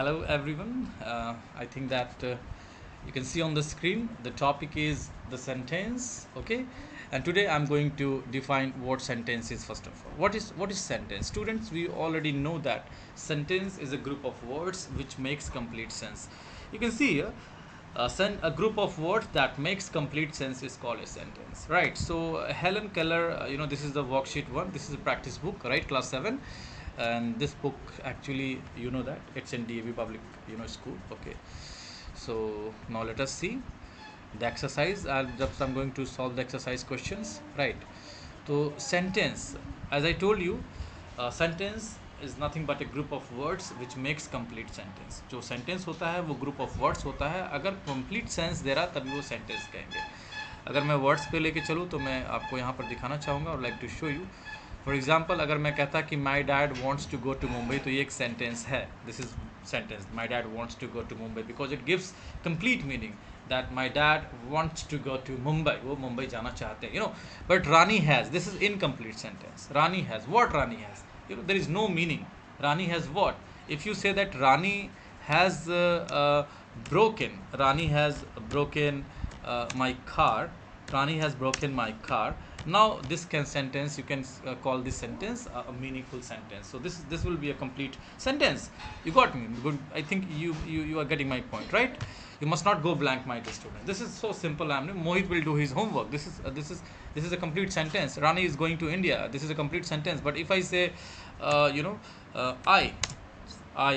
Hello everyone. I think that you can see on the screen the topic is the sentence, okay? And today I'm going to define what sentence is first of all. What is sentence? Students, we already know that sentence is a group of words which makes complete sense. You can see here a group of words that makes complete sense is called a sentence, right? So Helen Keller, this is the worksheet one. This is a practice book, right? Class 7, and this book actually, you know that it's in DAV public, school. Okay, so now let us see the exercise. I'm going to solve the exercise questions, right? So sentence, as I told you, sentence is nothing but a group of words which makes complete sentence. जो sentence होता है वो group of words होता है. अगर complete sense दे रहा तभी वो sentence कहेंगे. अगर मैं वर्ड्स पे लेके चलूँ तो मैं आपको यहाँ पर दिखाना चाहूँगा और like to show you. For example, अगर मैं कहता कि my dad wants to go to Mumbai, तो ये एक सेंटेंस है. This is sentence, my dad wants to go to Mumbai, because it gives complete meaning that my dad wants to go to Mumbai. वो मुंबई जाना चाहते हैं, but Rani has, this is incomplete sentence. Rani has, what Rani has, there is no meaning. Rani has what. If you say that Rani has broken, Rani has broken my car, Rani has broken my car. Now this sentence, you can call this sentence a meaningful sentence. So this will be a complete sentence. You got me? Good. I think you are getting my point, right? You must not go blank, my dear student. This is so simple. Mohit will do his homework. This is a complete sentence. Rani is going to India. This is a complete sentence. But if I say, I, I,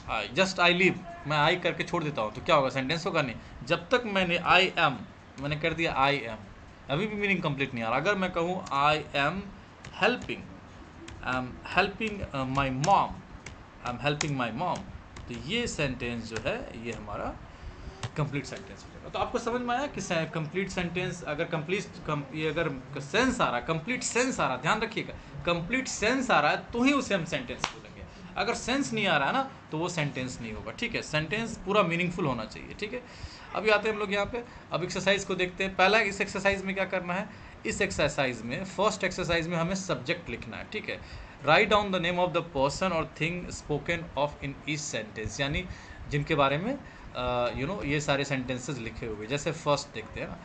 I just I leave, मैं आई करके छोड़ देता हूँ तो क्या होगा? Sentence होगा नहीं. जब तक मैंने कर दिया आई एम, अभी भी मीनिंग कंप्लीट नहीं आ रहा. अगर मैं कहूँ I am helping, my mom, तो ये सेंटेंस जो है ये हमारा कंप्लीट सेंटेंस हो जाएगा. तो आपको समझ में आया कि कंप्लीट सेंटेंस अगर ये अगर सेंस आ रहा, कंप्लीट सेंस आ रहा, ध्यान रखिएगा, कंप्लीट सेंस आ रहा है तो ही उसे हम सेंटेंस बोलेंगे. अगर सेंस नहीं आ रहा है ना तो वो सेंटेंस नहीं होगा. ठीक है, सेंटेंस पूरा मीनिंगफुल होना चाहिए. ठीक है, अभी आते हैं हम लोग यहाँ पे. अब एक्सरसाइज को देखते हैं. पहला इस एक्सरसाइज में क्या करना है? इस एक्सरसाइज में, फर्स्ट एक्सरसाइज में हमें सब्जेक्ट लिखना है. ठीक है, write down the name of the person और thing spoken of in each sentence, यानी जिनके बारे में ये सारे सेंटेंसेस लिखे हुए. जैसे फर्स्ट देखते हैं ना,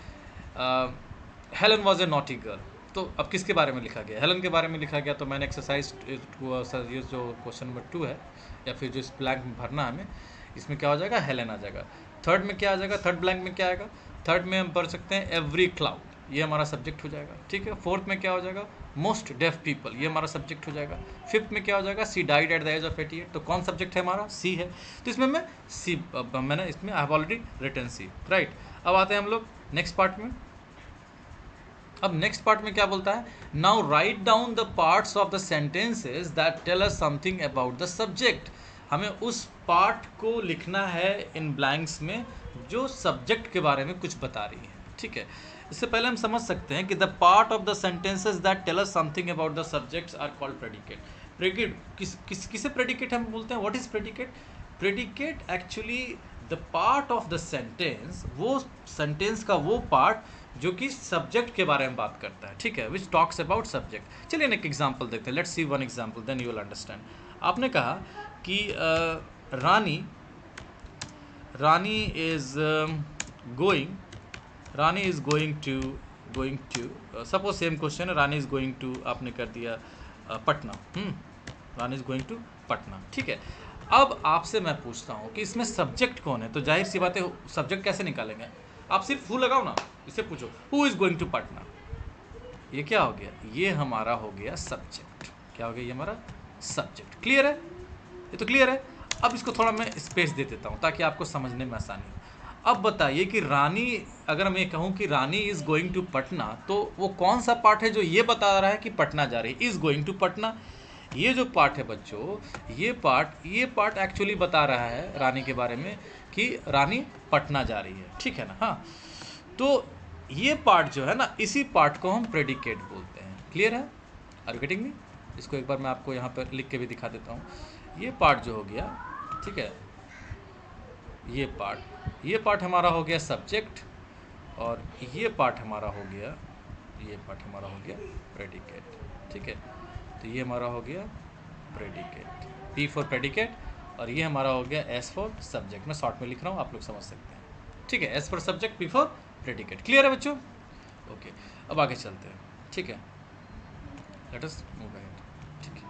Helen was a naughty girl. तो अब किसके बारे में लिखा गया? हेलन के बारे में लिखा गया. तो मैंने एक्सरसाइज ये जो क्वेश्चन नंबर 2 है, या फिर जो इस ब्लैंक में भरना है हमें, इसमें क्या हो जाएगा? हेलन आ जाएगा. थर्ड में क्या आ जाएगा? थर्ड ब्लैंक में क्या आएगा? थर्ड में हम भर सकते हैं एवरी क्लाउड, ये हमारा सब्जेक्ट हो जाएगा. ठीक है, फोर्थ में क्या हो जाएगा? मोस्ट डेफ पीपल, ये हमारा सब्जेक्ट हो जाएगा. फिफ्थ में क्या हो जाएगा? She died at the age of 88. तो कौन सब्जेक्ट है हमारा? सी है. तो इसमें मैं सी, मैंने इसमें I have already written she, right. अब आते हैं हम लोग नेक्स्ट पार्ट में. अब नेक्स्ट पार्ट में क्या बोलता है? Now write down the parts of the sentences that tell us something about the subject. हमें उस पार्ट को लिखना है इन ब्लैंक्स में जो सब्जेक्ट के बारे में कुछ बता रही है. ठीक है, इससे पहले हम समझ सकते हैं कि the part of the sentences that tell us something about the subjects are called predicate. Predicate किसे प्रेडिकेट हम बोलते हैं? What is predicate? Predicate actually the part of the sentence, वो सेंटेंस का वो पार्ट जो कि सब्जेक्ट के बारे में बात करता है. ठीक है, विच टॉक्स अबाउट सब्जेक्ट. चलिए एक एग्जाम्पल देखते हैं. Let's see one example, then you will understand. आपने कहा कि Rani is going to suppose same question है. रानी इज गोइंग टू, आपने कर दिया Patna. Rani is going to Patna. ठीक है, अब आपसे मैं पूछता हूँ कि इसमें सब्जेक्ट कौन है? तो जाहिर सी बात है, सब्जेक्ट कैसे निकालेंगे? आप सिर्फ हु लगाओ ना, इससे पूछो who is going to Patna. ये क्या हो गया? ये हमारा हो गया सब्जेक्ट. क्या हो गया? ये हमारा सब्जेक्ट. क्लियर है? ये तो क्लियर है. अब इसको थोड़ा मैं स्पेस दे देता हूँ ताकि आपको समझने में आसानी हो. अब बताइए कि रानी, अगर मैं कहूँ कि Rani is going to Patna, तो वो कौन सा पार्ट है जो ये बता रहा है कि पटना जा रही है? इज गोइंग टू पटना, ये जो पार्ट है बच्चों, ये पार्ट एक्चुअली बता रहा है रानी के बारे में कि रानी पटना जा रही है. ठीक है ना? हाँ, तो ये पार्ट जो है ना, इसी पार्ट को हम प्रेडिकेट बोलते हैं. क्लियर है? Are you getting me? इसको एक बार मैं आपको यहाँ पर लिख के भी दिखा देता हूँ. ये पार्ट जो हो गया, ठीक है, ये पार्ट हमारा हो गया सब्जेक्ट, और ये पार्ट हमारा हो गया प्रेडिकेट. ठीक है, तो ये हमारा हो गया प्रेडिकेट, P फॉर प्रेडिकेट, और ये हमारा हो गया S फॉर सब्जेक्ट। मैं शॉर्ट में लिख रहा हूँ, आप लोग समझ सकते हैं, ठीक है। S for subject, P for predicate. Clear है बच्चों? ओके, अब आगे चलते हैं, ठीक है। लेट अस मूव अहेड, ठीक है।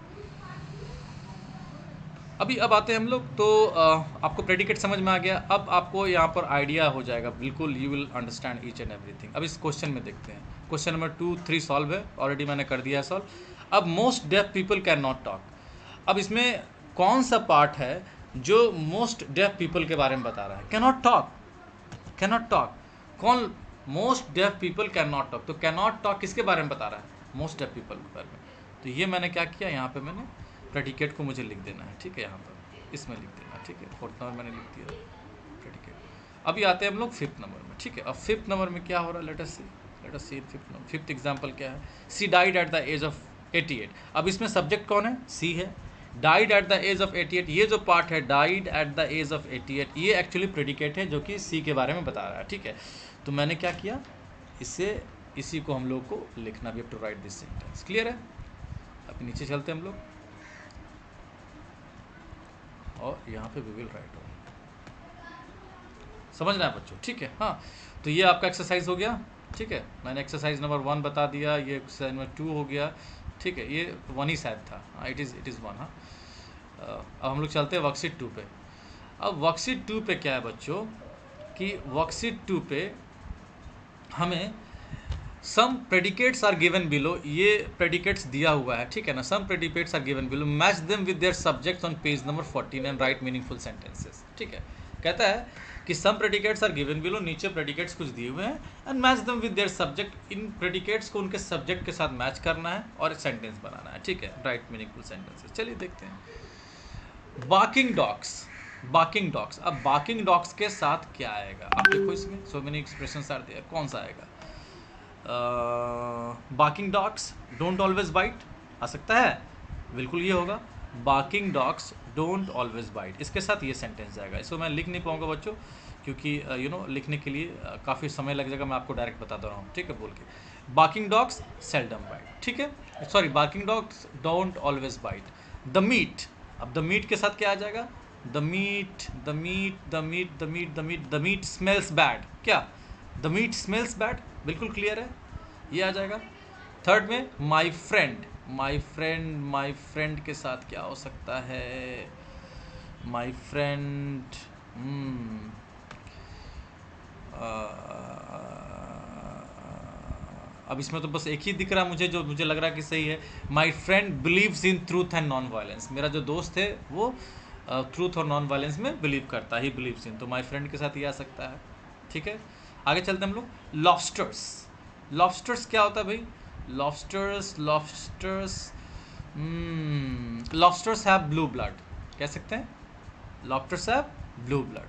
अब आते हैं हम लोग, तो आपको प्रेडिकेट समझ में आ गया। अब आपको यहाँ पर आइडिया हो जाएगा बिल्कुल, you will understand each and everything. अब इस क्वेश्चन में देखते हैं, क्वेश्चन नंबर 2, 3 सॉल्व है, ऑलरेडी मैंने कर दिया है सॉल्व। अब most deaf people can not talk. अब इसमें कौन सा पार्ट है जो मोस्ट डेफ पीपल के बारे में बता रहा है? Can not talk, can not talk. कौन? Most deaf people can not talk. तो कैन नॉट टॉक किसके बारे में बता रहा है? मोस्ट डेफ पीपल के बारे में। तो ये मैंने क्या किया, यहाँ पे मैंने प्रेडिकेट को मुझे लिख देना है, ठीक है, यहाँ पर इसमें लिख देना, ठीक है। 4th नंबर मैंने लिख दिया प्रेडिकेट। अभी आते हैं हम लोग 5th नंबर में, ठीक है। अब 5th नंबर में क्या हो रहा है, let us see 5th number. 5th example क्या है? She died at the age of 88। अब इसमें सब्जेक्ट कौन है? सी है। Died at the age of 88, ये जो पार्ट है died at the age of 88, ये एक्चुअली प्रेडिकेट है जो कि सी के बारे में बता रहा है, ठीक है। तो मैंने क्या किया, इसी को हम लोग को लिखना, we have to write this sentence. Clear है? अब नीचे चलते हैं हम लोग, और यहाँ पे वी विल राइट ऑन। समझना है बच्चों, ठीक है। हाँ, तो ये आपका एक्सरसाइज हो गया, ठीक है। मैंने एक्सरसाइज नंबर 1 बता दिया, ये एक्सरसाइज नंबर 2 हो गया, ठीक है। ये 1 ही शायद था, हाँ, इट इज़ 1। हाँ, अब हम लोग चलते हैं वर्कशीट 2 पे। अब वर्कशीट 2 पे क्या है बच्चों, कि वर्कशीट 2 पे हमें some predicates are given below, ये प्रेडिकेट्स दिया हुआ है, ठीक है ना। Some predicates are given below, match them with their subjects on page number 14 and write meaningful sentences, ठीक है। कहता है कि some predicates are given below, नीचे प्रेडिकेट्स कुछ दिए हुए हैं, and match them with their subject, इन प्रेडिकेट्स को उनके सब्जेक्ट के साथ मैच करना है और सेंटेंस बनाना है, ठीक है, राइट मीनिंगफुल सेंटेंसेस। चलिए देखते हैं। Barking dogs, barking dogs. अब बार्किंग डॉग्स के साथ क्या आएगा, आप देखो इसमें so many expressions are there, कौन सा आएगा? Barking dogs don't always bite आ सकता है, बिल्कुल ये होगा। Barking dogs don't always bite, इसके साथ ये सेंटेंस जाएगा। इसको मैं लिख नहीं पाऊंगा बच्चों, क्योंकि लिखने के लिए काफ़ी समय लग जाएगा, मैं आपको डायरेक्ट बता दे रहा हूँ, ठीक है, बोल के। बार्किंग डॉग्स सेल्डम बाइट, ठीक है, sorry, barking dogs don't always bite. The meat, अब द मीट के साथ क्या आ जाएगा? The meat, the meat, the meat, the meat, the meat, the meat smells bad. क्या? द मीट स्मेल्स बैड, बिल्कुल क्लियर है, ये आ जाएगा। थर्ड में my friend, my friend, my friend के साथ क्या हो सकता है? माई फ्रेंड, अब इसमें तो बस एक ही दिख रहा है मुझे, जो मुझे लग रहा है कि सही है। My friend believes in truth and non violence, मेरा जो दोस्त है वो ट्रूथ और नॉन वायलेंस में बिलीव करता है, ही बिलीव्स इन, तो माई फ्रेंड के साथ ये आ सकता है, ठीक है। आगे चलते हैं हम लोग। लॉबस्टर्स, लॉबस्टर्स क्या होता है भाई? Lobsters, lobsters, lobsters have blue blood, कह सकते हैं लॉबस्टर्स हैव ब्लू ब्लड,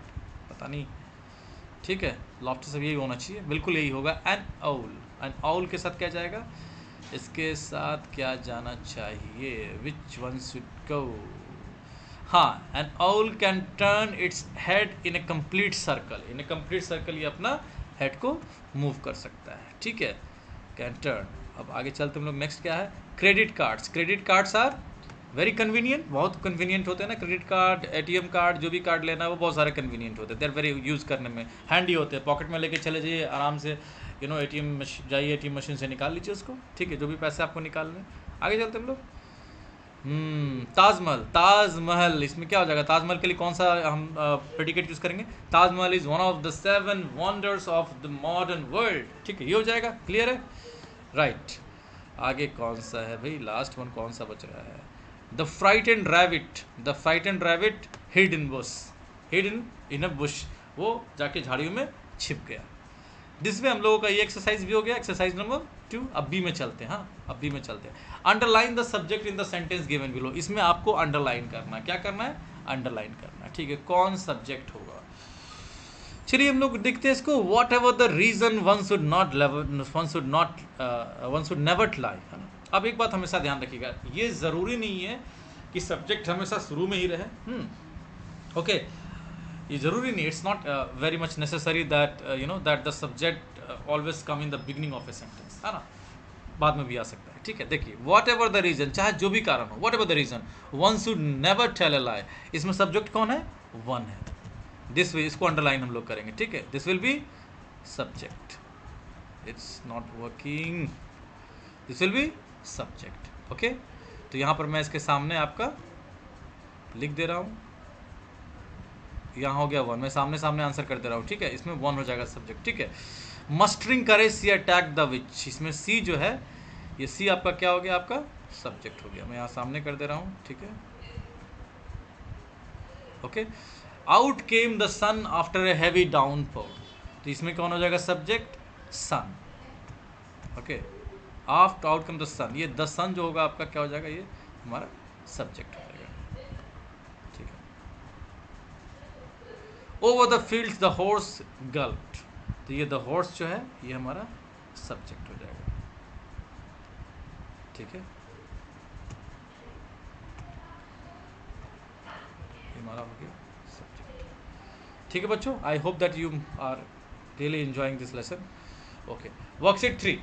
पता नहीं, ठीक है। लॉबस्टर्स यही होना चाहिए, बिल्कुल यही होगा। एन आउल, एन आउल के साथ क्या जाएगा? इसके साथ क्या जाना चाहिए? Which one should go? हाँ, an owl can turn its head in a complete circle, in a complete circle ये अपना हेड को मूव कर सकता है, ठीक है, कैन टर्न। अब आगे चलते हम लोग, नेक्स्ट क्या है? Credit cards, credit cards are very convenient, बहुत कन्वीनियंट होते हैं ना क्रेडिट कार्ड, एटीएम कार्ड, जो भी कार्ड लेना है वो बहुत सारे कन्वीनियंट होते हैं, दे आर वेरी यूज़ करने में हैंडी होते हैं, पॉकेट में लेके चले जाइए आराम से, एटीएम जाइए, एटीएम मशीन से निकाल लीजिए उसको, ठीक है, जो भी पैसे आपको निकालने। आगे चलते हम लोग। ताजमहल, ताजमहल, इसमें क्या हो जाएगा? ताजमहल के लिए कौन सा हम प्रेडिकेट यूज़ करेंगे? Taj Mahal is one of the 7 wonders of the modern world, ठीक है, ये हो जाएगा, क्लियर है, राइट। आगे कौन सा है भाई? लास्ट वन कौन सा बच रहा है? The frightened rabbit, the frightened rabbit hid in Bush, hid in a bush, वो जाके झाड़ियों में छिप गया। जिसमें हम लोगों का ये एक्सरसाइज भी हो गया, एक्सरसाइज नंबर 2। अब बी में चलते हैं, हाँ, अब बी में चलते हैं। Underline the subject in the sentence given below, इसमें आपको अंडरलाइन करना है, क्या करना है? अंडरलाइन करना है, ठीक है, कौन सब्जेक्ट होगा? चलिए हम लोग देखते हैं इसको। Whatever the reason one should never lie, है ना। अब एक बात हमेशा ध्यान रखिएगा, ये ज़रूरी नहीं है कि सब्जेक्ट हमेशा शुरू में ही रहे, ओके, ये ज़रूरी नहीं, it's not very much necessary that that the subject always come in the beginning of a sentence, है ना, बाद में भी आ सकता है। ठीक है। देखिए वॉट एवर द रीजन, चाहे जो भी कारण हो, whatever the reason, one should never tell a lie. इसमें सब्जेक्ट कौन है? वन है। दिस विल, इसको अंडरलाइन हम लोग करेंगे, ठीक है। This will be subject, it's not working, this will be subject. Okay, तो यहाँ पर मैं इसके सामने आपका लिख दे रहा हूँ, यहाँ हो गया वन, मैं सामने सामने आंसर कर दे रहा हूँ, ठीक है। इसमें वन हो जाएगा सब्जेक्ट, ठीक है। मस्टरिंग करेज सी अटैक द विच, इसमें सी जो है, ये सी आपका क्या हो गया? आपका सब्जेक्ट हो गया। मैं यहाँ सामने कर दे रहा हूँ, ठीक है। Okay, out came the sun after a heavy downfall, तो इसमें कौन हो जाएगा? Subject, sun. Okay, after out come the sun, ये द सन जो होगा आपका क्या हो जाएगा? ये हमारा सब्जेक्ट हो जाएगा, ठीक है। Over the fields the horse gulped, तो ये द हॉर्स जो है ये हमारा सब्जेक्ट हो जाएगा, ठीक है। ये हमारा हो गया सब्जेक्ट, ठीक है बच्चों। I hope that you are really enjoying this lesson. Okay, worksheet 3,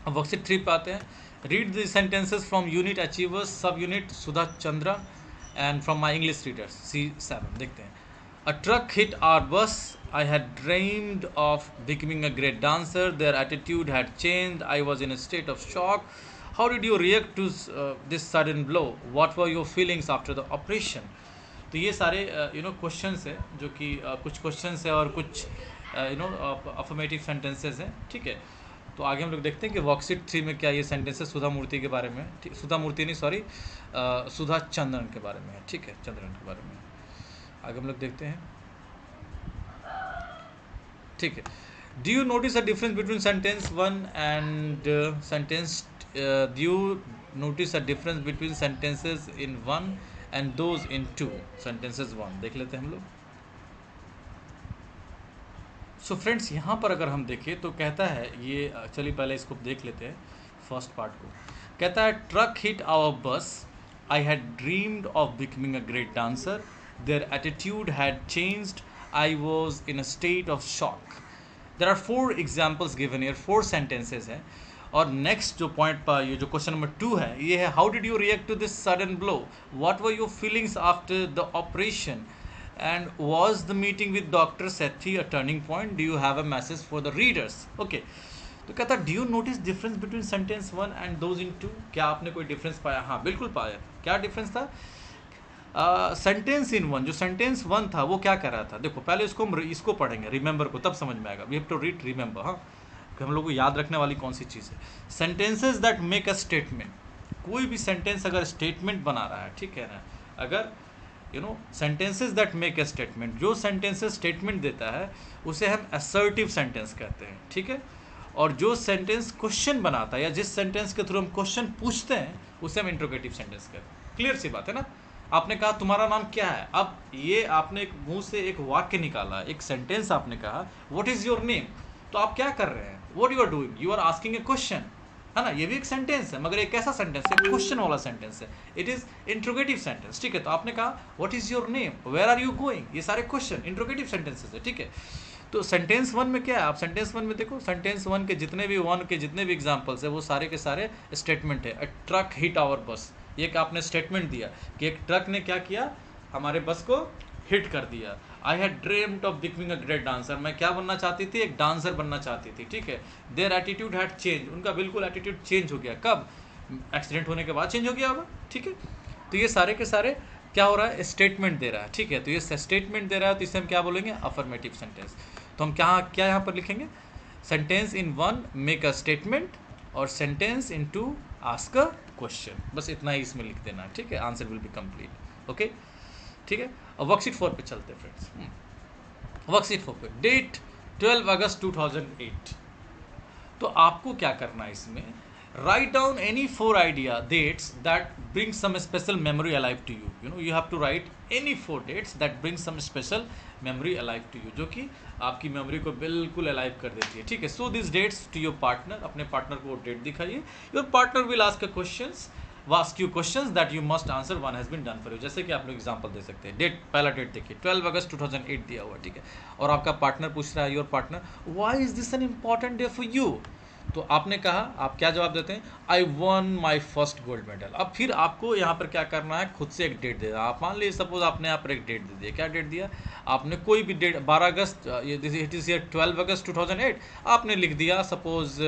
अब वर्कशीट 3 पे आते हैं। Read the sentences from unit achievers, सब unit Sudha Chandra, and from my English readers C7। देखते हैं। A truck hit our bus. I had dreamed of becoming a great dancer. Their attitude had changed. I was in a state of shock. How did you react to this sudden blow? What were your feelings after the operation? तो ये सारे questions है, जो कि कुछ questions है और कुछ अफर्मेटिव सेंटेंसेस हैं, ठीक है। तो आगे हम लोग देखते हैं कि वर्कशीट 3 में क्या ये सेंटेंसेस सुधा मूर्ति के बारे में है, सुधा मूर्ति नहीं, सॉरी, सुधा चंद्रन के बारे में है, ठीक है, चंद्रन के बारे में। आगे हम लोग देखते हैं, ठीक है। Do you notice a difference between sentence 1 and sentence, do you notice a difference between sentences in 1 and those in 2? Sentences 1 देख लेते हैं हम लोग। सो फ्रेंड्स, यहाँ पर अगर हम देखें तो कहता है ये, चलिए पहले इसको देख लेते हैं, फर्स्ट पार्ट को। कहता है ट्रक हिट आवर बस, I had dreamed of becoming a great dancer, their attitude had changed, I was in a state of shock. There are 4 examples given here, 4 sentences हैं। और नेक्स्ट जो point पर, ये जो क्वेश्चन नंबर 2 है, ये है how did you react to this sudden blow, what were your feelings after the operation, and was the meeting with doctor Sethi a turning point, do you have a message for the readers? Okay, तो कहता do you notice difference between sentence 1 and those in 2? क्या आपने कोई difference पाया? हाँ बिल्कुल पाया। क्या डिफरेंस था? सेंटेंस इन 1, जो सेंटेंस 1 था वो क्या कर रहा था? देखो पहले इसको हम इसको पढ़ेंगे, रिमेंबर को, तब समझ में आएगा। We have to read remember, हाँ, कि हम लोग को याद रखने वाली कौन सी चीज़ है। Sentences that make a statement, कोई भी सेंटेंस अगर स्टेटमेंट बना रहा है, ठीक है ना, अगर sentences that make a statement, जो सेंटेंसेस स्टेटमेंट देता है उसे हम असर्टिव सेंटेंस कहते हैं, ठीक है। और जो सेंटेंस क्वेश्चन बनाता है, या जिस सेंटेंस के थ्रू हम क्वेश्चन पूछते हैं, उसे हम इंट्रोगेटिव सेंटेंस कहते हैं। क्लियर सी बात है ना। आपने कहा तुम्हारा नाम क्या है, अब ये आपने एक मुंह से एक वाक्य निकाला, एक सेंटेंस आपने कहा व्हाट इज योर नेम, तो आप क्या कर रहे हैं? What you are doing, you are asking a question, है ना। ये भी एक सेंटेंस है, मगर एक कैसा सेंटेंस है? क्वेश्चन वाला सेंटेंस है, इट इज इंट्रोगेटिव सेंटेंस, ठीक है। तो आपने कहा what is your name, where are you going, ये सारे क्वेश्चन इंट्रोगेटिव सेंटेंसेस है, ठीक है। तो सेंटेंस 1 में क्या है? आप सेंटेंस 1 में देखो, सेंटेंस 1 के जितने भी एग्जाम्पल्स है वो सारे के सारे स्टेटमेंट है। अ ट्रक हिट आवर बस, एक आपने स्टेटमेंट दिया कि एक ट्रक ने क्या किया, हमारे बस को हिट कर दिया। I had dreamed of becoming a great dancer, मैं क्या बनना चाहती थी? एक डांसर बनना चाहती थी, ठीक है। देयर एटीट्यूड हैड चेंज, उनका बिल्कुल एटीट्यूड चेंज हो गया। कब? एक्सीडेंट होने के बाद चेंज हो गया होगा, ठीक है। तो ये सारे के सारे क्या हो रहा है? स्टेटमेंट दे रहा है, ठीक है। तो ये स्टेटमेंट दे रहा है, तो इसे हम क्या बोलेंगे? Affirmative sentence. तो हम क्या यहाँ पर लिखेंगे? Sentence in 1 make a statement, और sentence in 2 ask a question. बस इतना ही इसमें लिख देना, ठीक है। Answer will be complete, okay, ठीक है। अब वर्कशीट 4 पे चलते हैं फ्रेंड्स। वर्कशीट 4 पे डेट 12 अगस्त 2008। तो आपको क्या करना है इसमें? Write down any 4 idea dates that bring some special memory alive to you. You have to write any 4 dates that bring some special memory alive to you, जो कि आपकी मेमोरी को बिल्कुल अलाइव कर देती है, ठीक है। So this dates to your partner, अपने पार्टनर को डेट दिखाइए। Your partner will ask a questions, ask you questions that you must answer, one has been done for you. जैसे कि आप लोग एग्जांपल दे सकते हैं। डेट, पहला डेट देखिए 12 अगस्त 2008 दिया हुआ, ठीक है। और आपका पार्टनर पूछ रहा है, your partner, why is this an important day for you? तो आपने कहा, आप क्या जवाब देते हैं? I one my first gold medal. अब फिर आपको यहाँ पर क्या करना है, खुद से एक डेट दे देना। आप मान लीजिए सपोज आपने यहाँ पर एक डेट दे दिया। क्या डेट दिया आपने? कोई भी डेट, 12 अगस्त, इट इज़ 12 अगस्त 2008 आपने लिख दिया। सपोज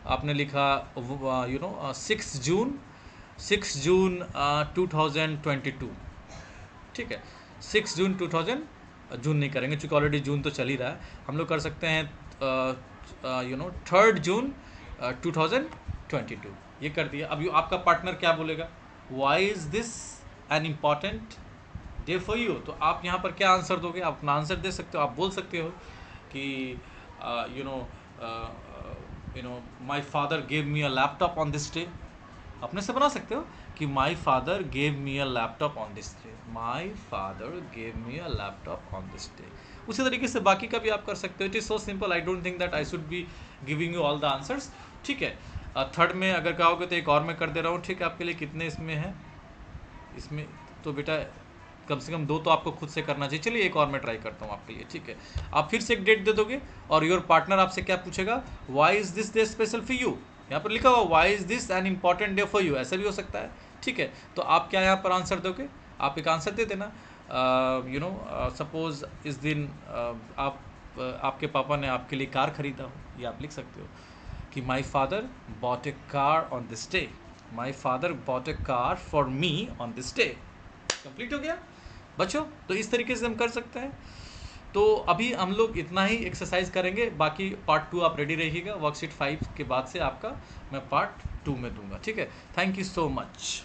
आपने लिखा 6 जून 2022, ठीक है। 6 जून 2000, जून नहीं करेंगे चूँकि ऑलरेडी जून तो चल ही रहा है। हम लोग कर सकते हैं 3 जून 2022, ये कर दिया। अब आपका पार्टनर क्या बोलेगा? Why is this an important day for you? तो आप यहाँ पर क्या आंसर दोगे? आप अपना आंसर दे सकते हो। आप बोल सकते हो कि my father gave me a laptop on this day. अपने से बना सकते हो कि my father gave me a laptop on this day, my father gave me a laptop on this day. उसी तरीके से बाकी का भी आप कर सकते हो। It is so simple, I don't think that I should be giving you all the answers, ठीक है। थर्ड में अगर कहोगे तो एक और मैं कर दे रहा हूँ, ठीक है। आपके लिए कितने इसमें हैं? इसमें तो बेटा कम से कम 2 तो आपको खुद से करना चाहिए। चलिए एक और मैं ट्राई करता हूँ आपके लिए, ठीक है। आप फिर से एक डेट दे दोगे और योर पार्टनर आपसे क्या पूछेगा? Why is this day special for you? यहाँ पर लिखा हुआ why is this an important day for you, ऐसा भी हो सकता है, ठीक है। तो आप क्या यहाँ पर आंसर दोगे? आप एक आंसर दे देना। सपोज इस दिन आपके पापा ने आपके लिए कार खरीदा हो, ये आप लिख सकते हो कि my father bot A car on this day, my father bot A car for me on this day. Complete हो गया बच्चों। तो इस तरीके से हम कर सकते हैं। तो अभी हम लोग इतना ही एक्सरसाइज करेंगे, बाकी पार्ट 2 आप रेडी रहिएगा। वर्कशीट 5 के बाद से आपका मैं पार्ट 2 में दूंगा, ठीक है। Thank you so much.